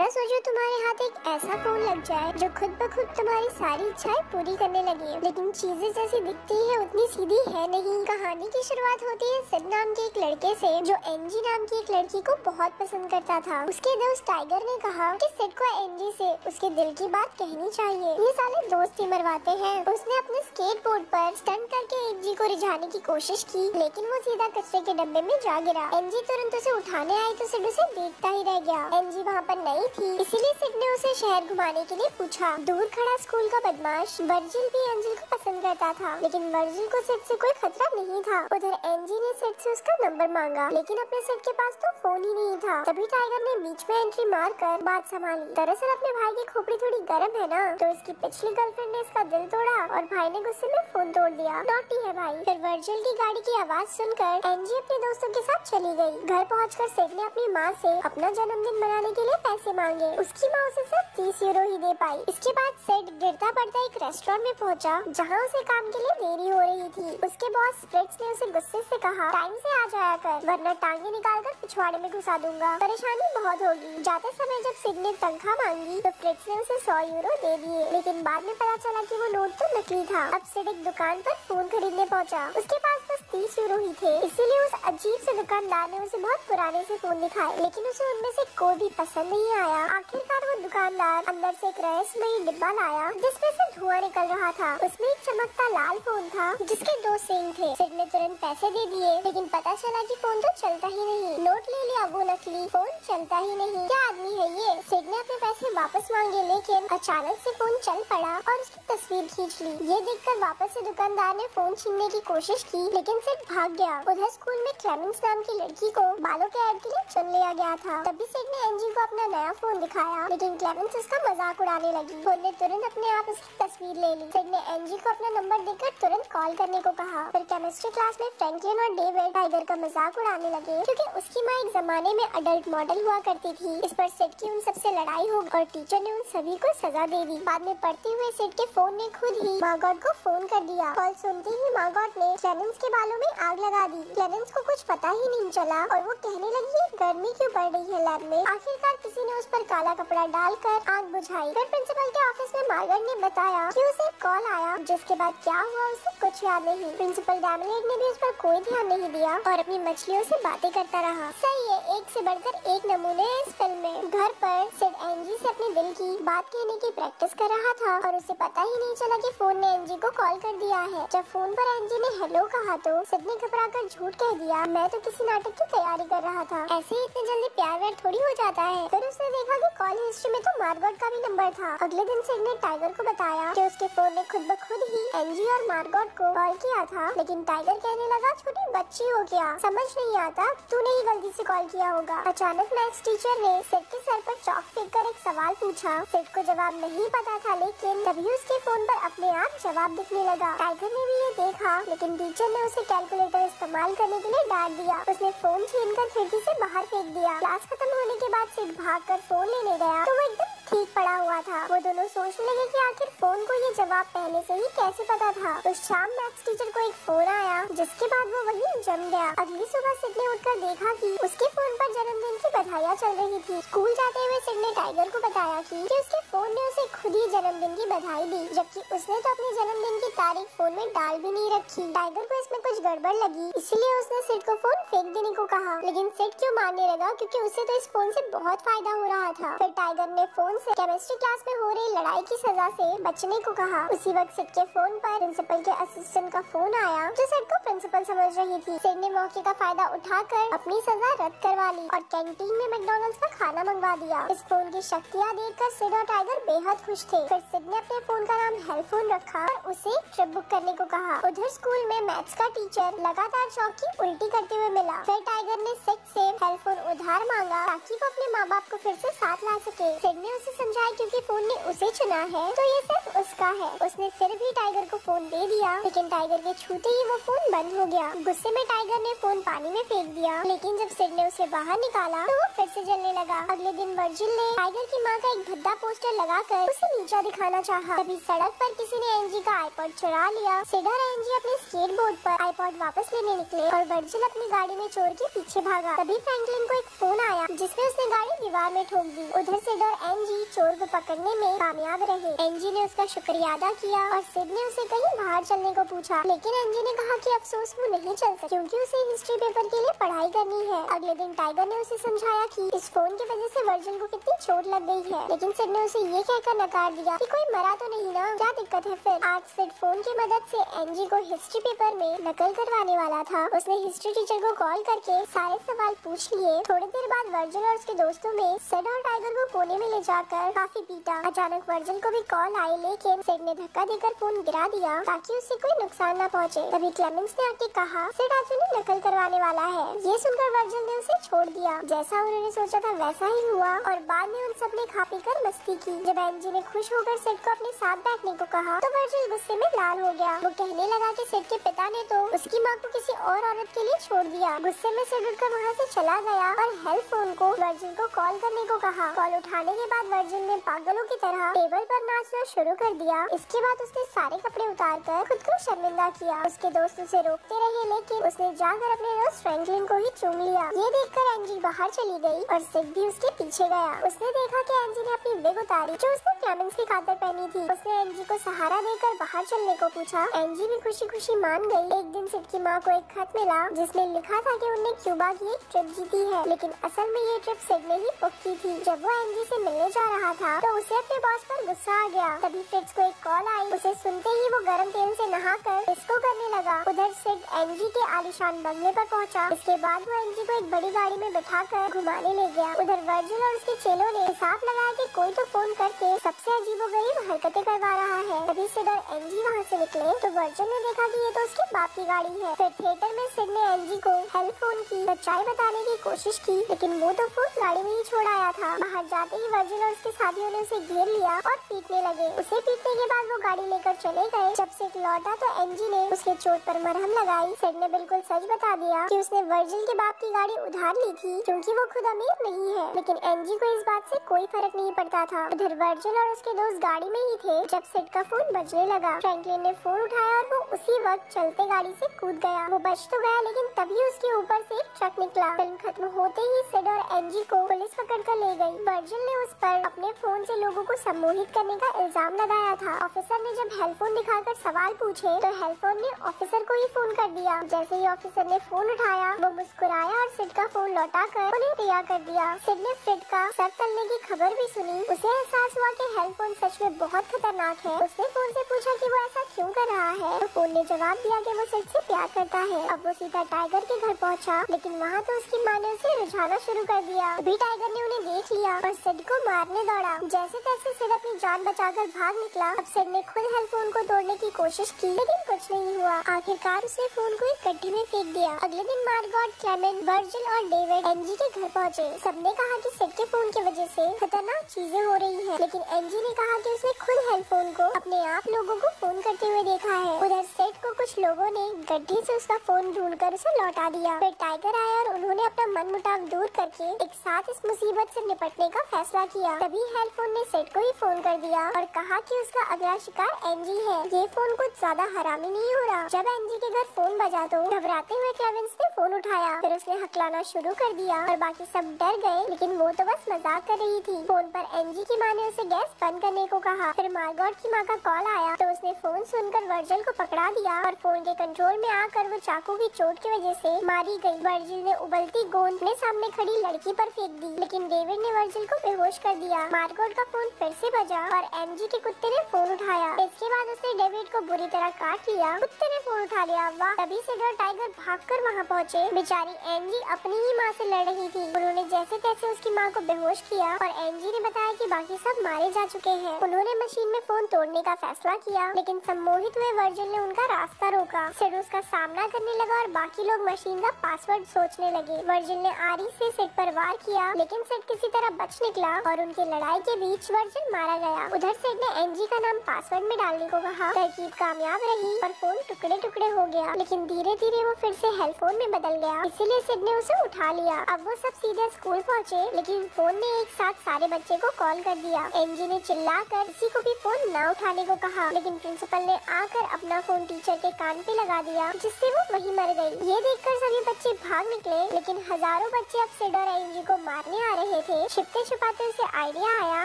जरा सोचो तुम्हारे हाथ एक ऐसा फोन लग जाए जो खुद ब खुद तुम्हारी सारी इच्छाएं पूरी करने लगे, लेकिन चीजें जैसी दिखती है उतनी सीधी है नहीं। कहानी की शुरुआत होती है सिड नाम के एक लड़के से जो एनजी नाम की एक लड़की को बहुत पसंद करता था। उसके दोस्त टाइगर ने कहा कि सिड को एनजी से उसके दिल की बात कहनी चाहिए। ये साले दोस्त ही मरवाते हैं। उसने अपने स्केट बोर्ड पर स्टंट करके एनजी को रिझाने की कोशिश की, लेकिन वो सीधा कचरे के डब्बे में जा गिरा। एनजी तुरंत उसे उठाने आई तो सिड उसे देखता ही रह गया। एनजी वहाँ पर नहीं थी, इसीलिए सिड ने उसे शहर घुमाने के लिए पूछा। दूर खड़ा स्कूल का बदमाश वर्जिल भी एंजिल को पसंद करता था, लेकिन वर्जिल को सिड से कोई खतरा नहीं था। उधर एनजी ने सिड से उसका नंबर मांगा, लेकिन अपने सिड के पास तो फोन ही नहीं था। तभी टाइगर ने बीच में एंट्री मारकर बात संभाली। दरअसल अपने भाई की खोपड़ी थोड़ी गर्म है ना, तो उसकी पिछली गर्लफ्रेंड ने इसका दिल तोड़ा और भाई ने गुस्से में फोन तोड़ दिया। नॉटी है भाई। फिर वर्जिल की गाड़ी की आवाज सुनकर एनजी अपने दोस्तों के साथ चली गई। घर पहुंचकर सिड ने अपनी माँ से अपना जन्मदिन मनाने के लिए पैसे मांगे। उसकी माँ उसे सिर्फ 30 यूरो ही दे पाई। इसके बाद सिड गिरता पड़ता एक रेस्टोरेंट में पहुंचा, जहां उसे काम के लिए देरी हो रही थी। उसके बॉस फ्रिट्ज ने उसे गुस्से से कहा, टाइम से आ जाया कर, वरना टांगे निकालकर पिछवाड़े में घुसा दूंगा, परेशानी बहुत होगी। जाते समय जब सिड ने तनख्वाह मांगी तो फ्रिट्ज ने उसे 100 यूरो दे दिए, लेकिन बाद में पता चला कि वो नोट तो नकली था। अब सिड एक दुकान पर फोन खरीदने पहुंचा। उसके पास बस 30 यूरो ही थे, इसीलिए उस अजीब से दुकानदार ने उसे बहुत पुराने से फोन दिखाए, लेकिन उसे उनमें से कोई भी पसंद नहीं आया। आखिरकार वो दुकानदार अंदर से एक रहस्यमयी डिब्बा लाया जिसमें से धुआं निकल रहा था। उसमें एक चमकता लाल फोन था जिसके 2 सिम थे। सिड ने तुरंत पैसे दे दिए, लेकिन पता चला कि फोन तो चलता ही नहीं। नोट ले लिया वो नकली, फोन चलता ही नहीं। क्या आदमी है ये। सिड ने अपने पैसे वापस मांगे, लेकिन अचानक से फोन चल पड़ा और उसकी तस्वीर खींच ली। ये देखकर वापस से दुकानदार ने फोन छीनने की कोशिश की, लेकिन सिड भाग गया। उधर स्कूल में क्लेमेंस नाम की लड़की को बालों के ऐड के लिए चुन लिया गया था। तभी सिड ने एनजी को अपना नया फोन दिखाया, लेकिन क्लेमेंस उसका मजाक उड़ाने लगी। फोन ने तुरंत अपने आप उसकी तस्वीर ले ली। सिड ने एनजी को अपना नंबर देकर तुरंत कॉल करने को कहा। फिर केमिस्ट्री क्लास में फ्रैंकलिन और डेविड टाइगर का मजाक उड़ाने लगे, क्योंकि उसकी माँ एक जमाने में अडल्ट मॉडल हुआ करती थी। इस पर सिड की उन सबसे लड़ाई हो और टीचर ने उन सभी को सजा दे दी। बाद में पढ़ते हुए सिड के फोन ने खुद ही मार्गॉट को फोन कर दिया। कॉल सुनते ही मार्गॉट ने क्लेमेंस के बालों में आग लगा दी। क्लेमेंस को कुछ पता ही नहीं चला और वो कहने लगी गर्मी क्यों बढ़ रही है लैब में। आखिरकार किसी ने उस पर काला कपड़ा डालकर आग बुझाई। फिर प्रिंसिपल के ऑफिस में मार्गॉट ने बताया कि उसे कॉल आया, जिसके बाद क्या हुआ उसे कुछ याद नहीं। प्रिंसिपल डैमलेट ने भी उस पर कोई ध्यान नहीं दिया और अपनी मछलियों से बातें करता रहा। सही है, एक से बढ़कर एक नमूने हैं इस फिल्म में। घर पर सिड एनजी से अपने दिल की बात कहने की प्रैक्टिस कर रहा था और उसे पता ही नहीं चला कि फोन ने एनजी को कॉल कर दिया है। जब फोन पर एनजी ने हेलो कहा तो सिड ने घबराकर झूठ कह दिया, मैं तो किसी नाटक की तैयारी कर रहा था। ऐसे ही इतने जल्दी प्यार व्यार थोड़ी हो जाता है। फिर उसने देखा कि कॉल हिस्ट्री में तो मार्गॉट का भी नंबर था। अगले दिन सिड ने टाइगर को बताया कि उसके फोन ने खुद ब खुद ही एनजी और मार्गॉट को कॉल किया था, लेकिन टाइगर कहने लगा छोटी बच्ची हो क्या, समझ नहीं आता, तूने ही गलती से कॉल किया होगा। अचानक मैथ्स टीचर ने सिड के सर पर चॉक फेंक कर एक सवाल पूछा। सिड को जवाब नहीं पता था, लेकिन तभी उसके फोन पर अपने आप जवाब दिखने लगा। टाइगर ने भी ये देखा, लेकिन टीचर ने उसे कैलकुलेटर इस्तेमाल करने के लिए डांट दिया। उसने फोन छीनकर खिड़की से बाहर फेंक दिया। क्लास खत्म होने के बाद सिड भागकर फोन लेने गया तो वो एकदम ठीक पड़ा हुआ था। वो दोनों सोचने लगे कि आखिर फोन को ये जवाब पहले से ही कैसे पता था। तो शाम मैथ्स टीचर को एक फोन आया, जिसके बाद वो वहीं जम गया। अगली सुबह सिड ने उठकर देखा कि उसके फोन पर जन्मदिन की बधाइयाँ चल रही थी। स्कूल जाते हुए सिड ने टाइगर को बताया कि उसके फोन ने उसे खुद ही जन्मदिन की बधाई दी, जबकि उसने तो अपने जन्मदिन की तारीख फोन में डाल भी नहीं रखी। टाइगर को इसमें कुछ गड़बड़ लगी, इसलिए उसने सिड को फोन फेंक देने को कहा, लेकिन सिड क्यों मानने लगा, क्योंकि उसे तो इस फोन से बहुत फायदा हो रहा था। फिर टाइगर ने फोन से केमिस्ट्री क्लास में हो रही लड़ाई की सजा से बचने को कहा। उसी वक्त सिड के फोन पर प्रिंसिपल के असिस्टेंट का फोन आया, जो सिड को प्रिंसिपल समझ रही थी। सिड ने मौके का फायदा उठाकर अपनी सजा रद्द करवा ली और कैंटीन में मैकडॉनल्ड्स का खाना मंगवा दिया। इस फोन की शक्तियाँ देखकर सिड और टाइगर बेहद खुश थे। फिर सिड ने अपने फोन का नाम हेल्पफोन रखा और उसे ट्रिप बुक करने को कहा। उधर स्कूल में मैथ्स का टीचर लगातार चौक की उल्टी करते हुए मिला। फिर टाइगर ने सिड से हेल्पफोन उधार मांगा ताकि वो अपने माँ बाप को फिर से साथ ला सके। सिड ने उसे समझाया क्योंकि फोन ने उसे चुना है तो ये सिर्फ उसका है। उसने फिर भी टाइगर को फोन दे दिया, लेकिन टाइगर के छूते ही वो फोन बंद हो गया। गुस्से में टाइगर ने फोन पानी में फेंक दिया, लेकिन जब सिड ने उसे बाहर निकाला तो वो फिर से जलने लगा। अगले दिन वर्जिल ने टाइगर की माँ का एक भद्दा पोस्टर लगाकर उसे नीचा दिखाना चाहा। तभी सड़क पर किसी ने एंजी का आईपॉड चुरा लिया। सिड और एंजी अपने स्केट बोर्ड पर आईपॉड वापस लेने निकले और वर्जिल अपनी गाड़ी में चोर के पीछे भागा। तभी फ्रैंकलिन को एक फोन आया जिसमें उसने गाड़ी दीवार में ठोक दी। उधर सिड और एंजी चोर को पकड़ने में कामयाब रहे। एंजी ने उसका शुक्रिया अदा किया और सिड ने उसे कहीं बाहर चलने को पूछा, लेकिन एंजी ने कहा कि अफसोस वो नहीं चल सकती क्योंकि उसे हिस्ट्री पेपर के लिए पढ़ाई करनी है। अगले दिन टाइगर ने उसे समझाया कि इस फोन की वजह से वर्जिल को कितनी चोट लग गई है, लेकिन सिड ने उसे ये कहकर नकार दिया कि कोई मरा तो नहीं ना, क्या दिक्कत है फिर। आज सिड फोन की मदद से एंजी को हिस्ट्री पेपर में नकल करवाने वाला था। उसने हिस्ट्री टीचर को कॉल करके सारे सवाल पूछ लिए। थोड़ी देर बाद वर्जिल और उसके दोस्तों में सिड और टाइगर को कोने में ले जाकर काफी पीटा। अचानक वर्जिल को भी कॉल आई, लेकिन सिड ने धक्का देकर फोन गिरा दिया ताकि उससे कोई नुकसान न पहुंचे। तभी क्लेमेंस ने आके कहा सिड आज उन्हें नकल करवाने वाला है। ये सुनकर वर्जिल ने उसे छोड़ दिया। जैसा उन्होंने सोचा था वैसा ही हुआ और बाद में उन सब ने खा पी कर मस्ती की। जब एंजी ने खुश होकर सिड को अपने साथ बैठने को कहा तो वर्जिल गुस्से में लाल हो गया। वो कहने लगा कि सिड के पिता ने तो उसकी माँ को किसी और औरत के लिए छोड़ दिया। गुस्से में सिड उठकर वहाँ से चला गया और हेल्प फोन को वर्जिल को कॉल करने को कहा। कॉल उठाने के बाद वर्जिल ने पागलों की तरह टेबल पर नाचना शुरू कर दिया। इसके बाद उसने सारे कपड़े उतार कर खुद को शर्मिंदा किया। उसके दोस्त उसे रोकते रहे, लेकिन उसने जाकर अपने दोस्त फ्रैंकलिन को ही चूम लिया। ये देखकर एंजी बाहर चली गई और सिड भी उसके पीछे गया। उसने देखा कि एंजी ने अपनी विग उतारी जो उसने क्लेमेंस की खातिर पहनी थी। उसने एंजी को सहारा देकर बाहर चलने को पूछा। एंजी भी खुशी खुशी मान गई। एक दिन सिड की माँ को एक खत मिला जिसमें लिखा था कि उन्हें क्यूबा की एक ट्रिप जीती है, लेकिन असल में ये ट्रिप सिड ने ही बुक की थी। जब वो एंजी से मिलने जा रहा था तो उसे अपने बॉस पर गुस्सा आ गया। तभी फ्रिट्ज को एक कॉल आई। उसे सुनते ही वो गर्म तेल से नहाकर डिस्को करने लगा। उधर सिड एंजी के आलीशान बंगले पर पहुंचा। इसके बाद वो एंजी को एक बड़ी गाड़ी में बैठाकर घुमाने ले गया। उधर वर्जिल और उसके चेलों ने हिसाब लगाया कि कोई तो फोन करके सबसे अजीबोगरीब हरकतें करवा रहा है। तभी सिड और एंजी वहाँ से निकले तो वर्जिल ने देखा कि ये तो उसके बाप की गाड़ी है। फिर थिएटर में सिड ने एंजी को हेल्प फोन की सच्चाई बताने की कोशिश की, लेकिन वो तो फोन गाड़ी में ही छोड़ आया था। बाहर जाते ही वर्जिल और उसके साथियों ने उसे घेर लिया और पीटने लगे। उसे पीटने के बाद वो गाड़ी लेकर चले गए। जब सिड लौटा तो एंजी ने उसके चोट पर मरहम लगाई। सिड ने बिल्कुल सच बता दिया कि उसने वर्जिल के बाप की गाड़ी उधार ली थी क्योंकि वो खुद अमीर नहीं है, लेकिन एंजी को इस बात से कोई फर्क नहीं पड़ता था। उधर वर्जिल और उसके दोस्त गाड़ी में ही थे जब सिड का फोन बजने लगा। फ्रैंकलिन ने फोन उठाया और वो उसी वक्त चलते गाड़ी से कूद गया। वो बच तो गया, लेकिन तभी उसके ऊपर से एक ट्रक निकला। फिल्म खत्म होते ही सिड और एंजी को पुलिस पकड़ कर ले गई। वर्जिल ने उस पर अपने फोन से लोगों को सम्मोहित करने का इल्जाम लगाया था। ऑफिसर ने जब हेल्पफोन दिखाकर सवाल पूछे तो हेल्पफोन ने ऑफिसर को ही फोन कर दिया। जैसे ही ऑफिसर ने फोन उठाया वो मुस्कुराया और सिड का फोन लौटाकर उन्हें रिहा कर दिया। सिड ने फ्रिड का सर तलने की खबर भी सुनी। उसे एहसास हुआ कि हेल्पफोन सच में बहुत खतरनाक है। उसने फोन से पूछा कि वो ऐसा क्यों कर रहा है तो फोन ने जवाब दिया कि वो सिड से प्यार करता है। अब वो सीधा टाइगर के घर पहुंचा, लेकिन वहाँ तो उसकी माँ ने उसे रुझाना शुरू कर दिया। अभी टाइगर ने उन्हें देख लिया और सिड को मारने दौड़ा। जैसे तैसे सिड अपनी जान बचाकर भाग निकला। अब सिड ने खुद हेल्पफोन को तोड़ने की कोशिश की, लेकिन कुछ नहीं हुआ। आखिरकार उसने फोन को एक गड्ढे में फेंक दिया। अगले दिन मार्गॉट, क्लेमेंट, वर्जिल और डेविड एंजी के घर पहुँचे। सबने कहा कि सिड के फोन की वजह से खतरनाक चीजें हो रही हैं, लेकिन एंजी ने कहा कि उसने खुद हेल्पफोन को अपने आप लोगों को फोन करते हुए देखा है। उधर सिड को कुछ लोगों ने गड्ढे से उसका फोन ढूंढकर उसे लौटा दिया। फिर टाइगर आया और उन्होंने अपना मनमुटाव दूर करके एक साथ इस मुसीबत से निपटने का फैसला किया। तभी हेल्पफोन ने सिड को ही फोन कर दिया और कहा कि उसका अगला शिकार एंजी है। ये फोन कुछ ज्यादा हरामी नहीं हो रहा। जब एंजी के घर फोन बजा तो घबराते हुए क्लेमेंस ने फोन उठाया। फिर उसने हकलाना शुरू कर दिया और बाकी सब डर गए, लेकिन वो तो बस मजाक कर रही थी। फोन पर एंजी की माँ ने उसे गैस बंद करने को कहा। फिर मार्गॉट की माँ का कॉल आया तो उसने फोन सुनकर वर्जिल को पकड़ा दिया और फोन के कंट्रोल में आकर वो चाकू की चोट की वजह से मारी गई। वर्जिल ने उबलती गोंद अपने सामने खड़ी लड़की पर फेंक दी, लेकिन डेविड ने वर्जिल को बेहोश कर दिया। मार्गॉट का फोन फिर से बजा और एंजी के कुत्ते ने फोन उठाया। इसके बाद उसने डेविड को बुरी तरह काट लिया। कुत्ते ने फोन उठा लिया। वाह! तभी सिड और टाइगर भागकर वहाँ पहुँचे। बेचारी एंजी अपनी ही माँ से लड़ रही थी। उन्होंने जैसे तैसे उसकी माँ को बेहोश किया और एंजी ने बताया कि बाकी सब मारे जा चुके हैं। उन्होंने मशीन में फोन तोड़ने का फैसला किया, लेकिन सम्मोहित हुए वर्जिल ने उनका रास्ता रोका। सिड उसका सामना करने लगा और बाकी लोग मशीन का पासवर्ड सोचने लगे। वर्जिल ने आरी से सिड पर वार किया, लेकिन सिड किसी तरह बच निकला और उनकी लड़ाई के बीच वर्जिल मारा गया। उधर सिड ने एंजी का नाम पासवर्ड में डालने को कहा। तरकीब कामयाब रही और फोन टुकड़े टुकड़े हो गया, लेकिन धीरे धीरे वो फिर से हेल्पफोन में बदल गया। इसीलिए सिड ने उसे उठा लिया। अब वो सब सीधे स्कूल पहुँचे, लेकिन फोन ने एक साथ सारे बच्चे को कॉल कर दिया। एंजी ने चिल्लाकर किसी को भी फोन ना उठाने को कहा, लेकिन प्रिंसिपल ने आकर अपना फोन टीचर के कान पे लगा दिया, जिससे वो वहीं मर गई। ये देखकर सभी बच्चे भाग निकले, लेकिन हजारों बच्चे अब सिड और एंजी को मारने आ रहे थे। छिपते छिपाते उसे आइडिया आया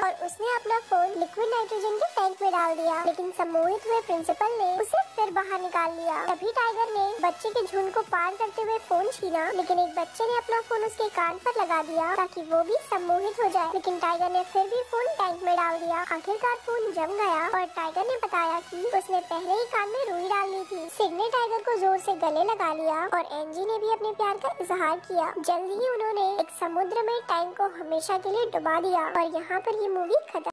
और उसने अपना फोन लिक्विड नाइट्रोजन के टैंक में डाल दिया, लेकिन सम्मोहित हुए प्रिंसिपल ने उसे फिर बाहर निकाल लिया। तभी टाइगर ने बच्चे के झुंड को पार करते हुए फोन छीना, लेकिन एक बच्चे ने अपना फोन उसके कान पर लगा दिया ताकि वो भी सम्मोहित हो जाए, लेकिन टाइगर ने फिर भी फोन टैंक में डाल दिया। आखिरकार फोन जम गया और टाइगर ने बताया कि उसने पहले ही कान में रुई डाल ली थी। सिड ने टाइगर को जोर से गले लगा लिया और एंजी ने भी अपने प्यार का इजहार किया। जल्द ही उन्होंने एक समुद्र में टैंक को हमेशा के लिए डुबा दिया और यहाँ पर ये मूवी खत्म।